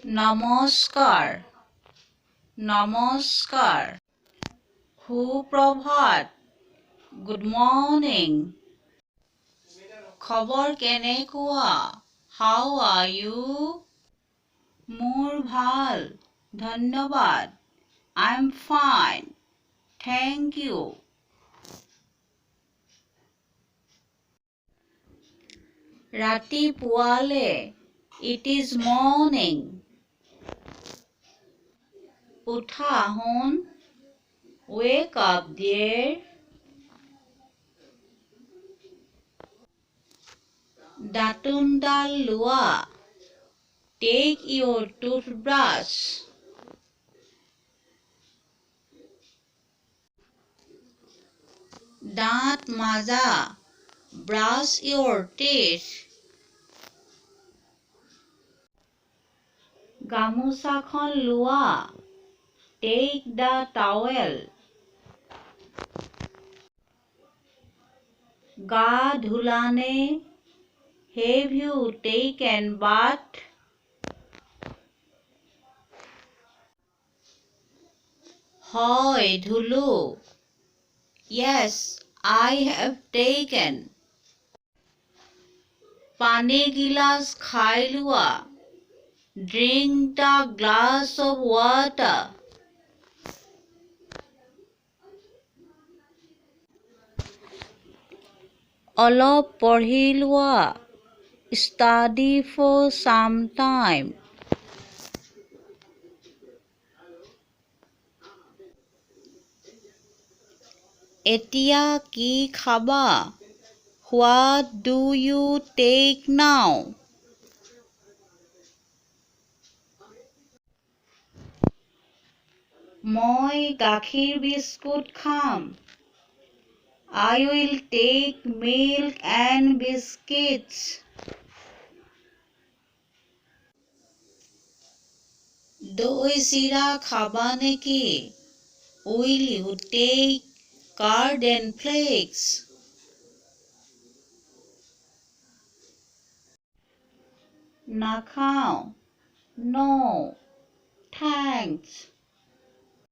নমস্কাৰ নমস্কাৰ সুপ্ৰভাত good morning খবৰ কেনেকুৱা হাউ আৰ ইউ মোৰ ভাল ধন্যবাদ I am fine thank you ৰাতিপুৱালে it is morning উঠা সোণ wake up dear দাঁতোনডাল লোৱা take your toothbrush দাঁত মাজা brush your teeth গামোচাখন লোৱা take the towel গা ধুলানে have you taken bath হয় ধুলো yes I have taken পানী গিলাচ খাই লোৱা drink the glass of water অলপ পঢ়ি লোৱা study for some time এতিয়া কি খাবা what do you take now মই গাখীৰ বিস্কুট খাম I will take milk and biscuits দৈ চিৰা খাবা নেকি will you take curd and flakes নাখাওঁ no thanks